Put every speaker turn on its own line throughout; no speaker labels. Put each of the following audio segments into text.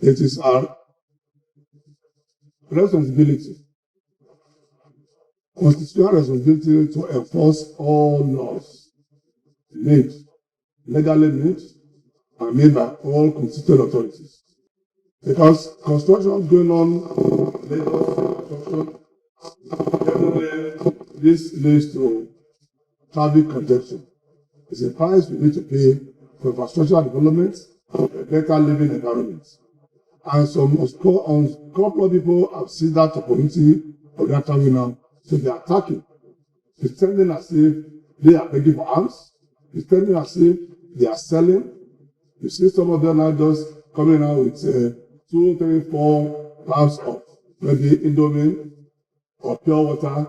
It is our responsibility, constitutional responsibility, to enforce all laws made, legally made, and made by all constituted authorities. Because construction going on, Lagos construction, definitely this leads to traffic congestion. It's a price we need to pay for infrastructural development and a better living environment. And some couple of people have seen that opportunity of that traffic now, so they are attacking, pretending as if they are begging for arms, pretending as if they are selling. You see some of them now just coming out with 2, 3, 4 pounds of maybe Indomie or pure water.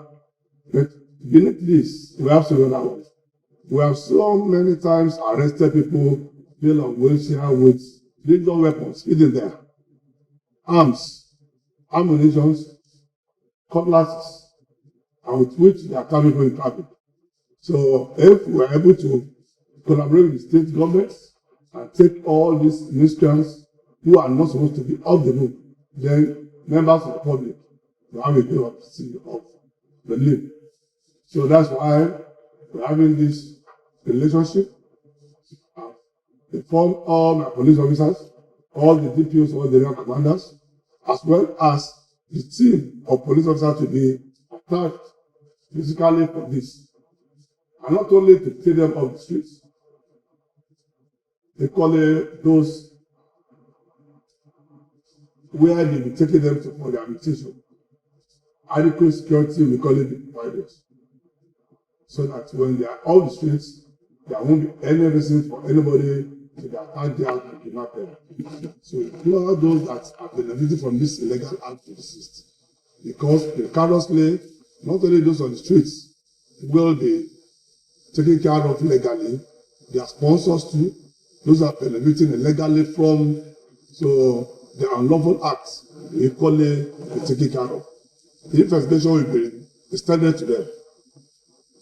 But beneath this, we have some other ones. We have so many times arrested people still on wheelchair with lethal weapons hidden there. Arms, ammunition, cutlasses, and with which they are carrying people in traffic. So if we are able to collaborate with the state governments and take all these miscreants who are not supposed to be off the road, then members of the public will have a bit of relief. So that's why we're having this relationship. Inform all my police officers, all the DPOs, all the area commanders, as well as the team of police officers to be attached physically for this. And not only to take them off the streets, they call it those where they be taking them to for rehabilitation. Adequate security, we call it the providers. So that when they are off the streets, there won't be any reason for anybody to be attacked there and kidnap them. So we implore those that are benefiting from this illegal act to desist. Because precariously, not only those on the streets will be taken care of legally, their sponsors too, those are benefiting illegally from, so the unlawful acts equally be taken care of. The investigation will be extended to them.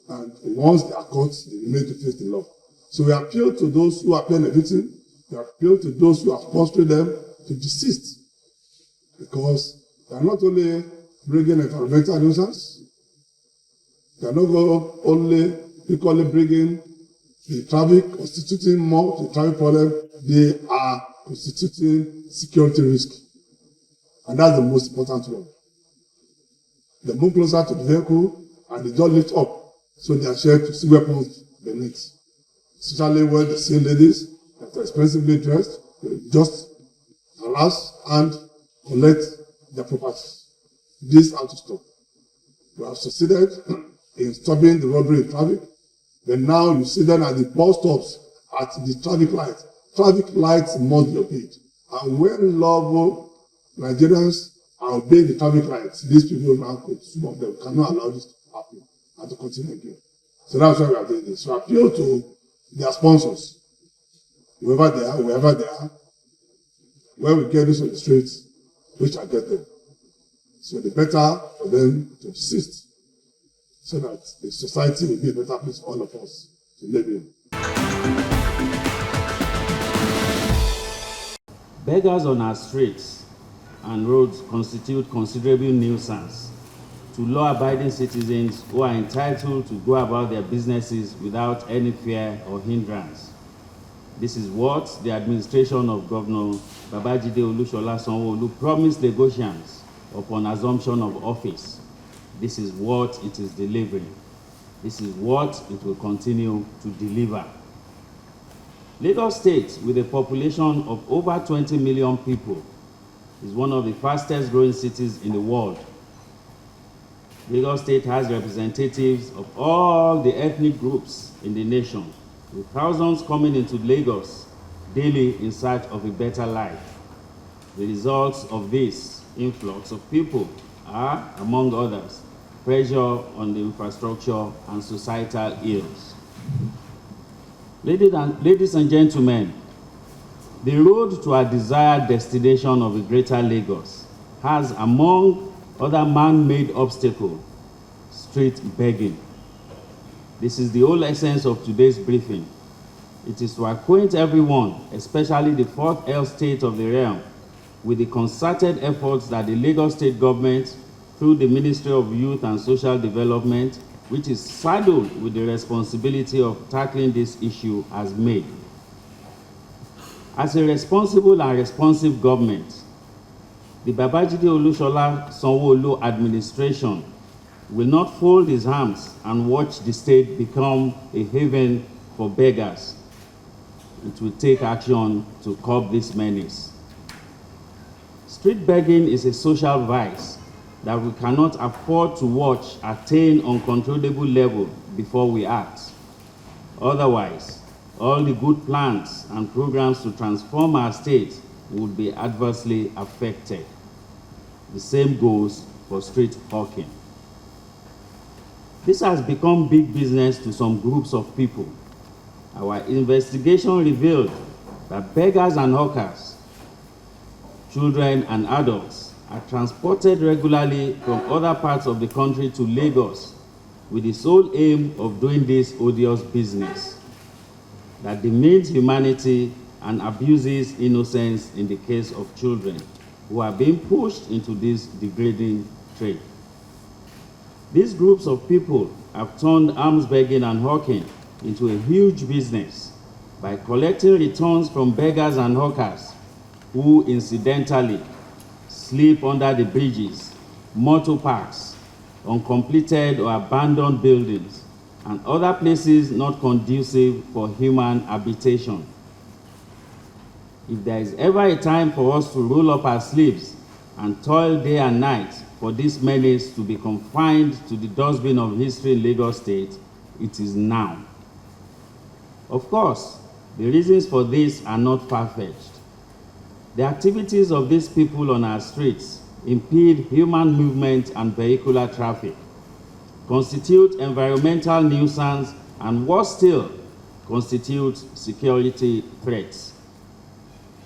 And once they are caught, they will need to face the law. So we appeal to those who are benefiting, we appeal to those who are sponsoring them to desist. Because they are not only bringing environmental nuisance, they are not only equally bringing the traffic, constituting more the traffic problem, they are constituting security risk. And that's the most important one. They move closer to the vehicle and they just lift up. So they are shared to see weapons beneath. Especially when they see ladies that are expensively dressed, they just harass and collect their properties. This has to stop. We have succeeded in stopping the robbery in traffic. But now you see them at the bus stops, at the traffic lights. Traffic lights must be obeyed. And when lawful Nigerians are obeying the traffic lights, these people now, some of them cannot allow this to happen and to continue again. So that's why we are doing this. So appeal to their sponsors, wherever they are, when we get this on the streets, we shall get them. So the better for them to desist, so that the society will be a better place for all of us to live in.
Beggars on our streets and roads constitute considerable nuisance to law-abiding citizens who are entitled to go about their businesses without any fear or hindrance. This is what the administration of Governor Babajide Olusola Sanwo-Olu promised Lagosians upon assumption of office. This is what it is delivering. This is what it will continue to deliver. Lagos State, with a population of over 20 million people, is one of the fastest growing cities in the world. Lagos State has representatives of all the ethnic groups in the nation, with thousands coming into Lagos daily in search of a better life. The results of this influx of people are, among others, pressure on the infrastructure and societal ills. Ladies and gentlemen, the road to our desired destination of a greater Lagos has, among other man-made obstacles, street begging. This is the whole essence of today's briefing. It is to acquaint everyone, especially the fourth estate of the realm, with the concerted efforts that the Lagos State government, through the Ministry of Youth and Social Development, which is saddled with the responsibility of tackling this issue, has made. As a responsible and responsive government, the Babajide Olusola Sanwo-Olu administration will not fold his arms and watch the state become a haven for beggars. It will take action to curb this menace. Street begging is a social vice that we cannot afford to watch attain uncontrollable level before we act. Otherwise, all the good plans and programs to transform our state would be adversely affected. The same goes for street hawking. This has become big business to some groups of people. Our investigation revealed that beggars and hawkers, children and adults, are transported regularly from other parts of the country to Lagos with the sole aim of doing this odious business that demeans humanity and abuses innocence in the case of children who are being pushed into this degrading trade. These groups of people have turned alms begging and hawking into a huge business by collecting returns from beggars and hawkers who incidentally sleep under the bridges, motor parks, uncompleted or abandoned buildings, and other places not conducive for human habitation. If there is ever a time for us to roll up our sleeves and toil day and night for this menace to be confined to the dustbin of history in Lagos State, it is now. Of course, the reasons for this are not far-fetched. The activities of these people on our streets impede human movement and vehicular traffic, constitute environmental nuisance, and worse still, constitute security threats.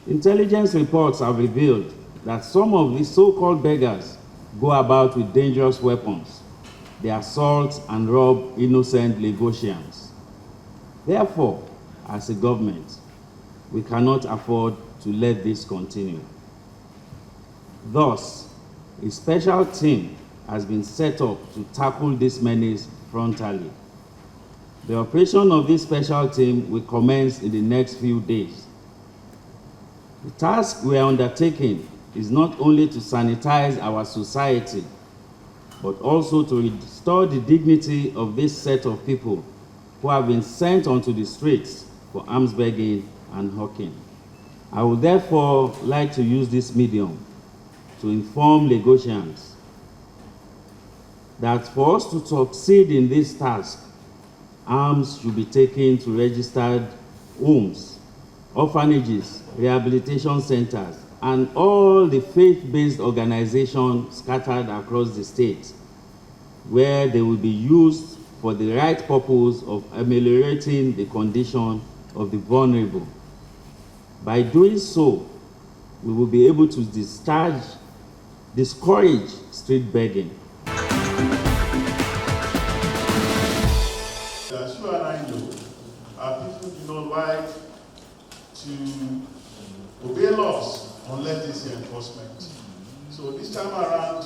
Intelligence reports have revealed that some of these so-called beggars go about with dangerous weapons. They assault and rob innocent Lagosians. Therefore, as a government, we cannot afford to let this continue. Thus, a special team has been set up to tackle this menace frontally. The operation of this special team will commence in the next few days. The task we are undertaking is not only to sanitize our society, but also to restore the dignity of this set of people who have been sent onto the streets for alms begging and hawking. I would therefore like to use this medium to inform Lagosians that for us to succeed in this task, alms should be taken to registered homes, orphanages, rehabilitation centers, and all the faith-based organizations scattered across the state, where they will be used for the right purpose of ameliorating the condition of the vulnerable. By doing so, we will be able to discourage street begging.
As you and I know, our people do not like to obey laws unless they see enforcement. So this time around,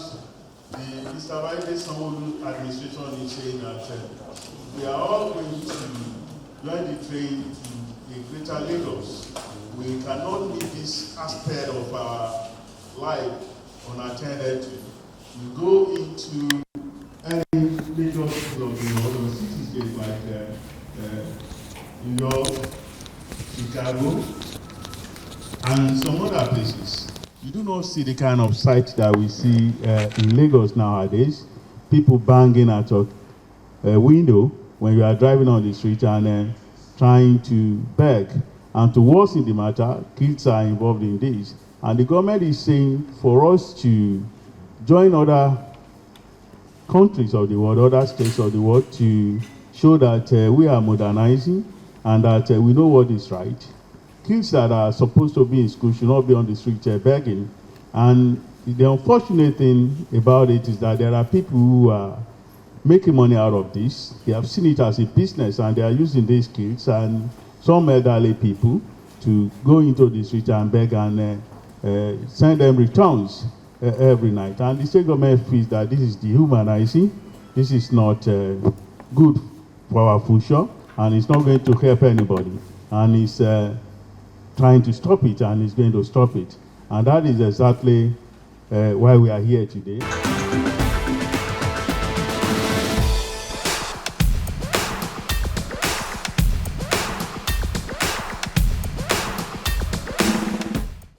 the Mr. Babajide Sanwo-Olu administration is saying that we are all going to join the train to a greater Lagos. We cannot leave this aspect of our life unattended to. We go into any major city of the world or city-state like New York, Chicago, and some other places. You do not see the kind of sight that we see in Lagos nowadays. People banging at your window when you are driving on the street and trying to beg. And to worsen the matter, kids are involved in this. And the government is saying for us to join other countries of the world, other states of the world, to show that we are modernizing and that we know what is right. Kids that are supposed to be in school should not be on the street begging. And the unfortunate thing about it is that there are people who are making money out of this. They have seen it as a business and they are using these kids and some elderly people to go into the street and beg and
send them returns every night. And the state government feels that this is dehumanizing, this is not good for our future, and it's not going to help anybody. And it's trying to stop it, and it's going to stop it. And that is exactly why we are here today.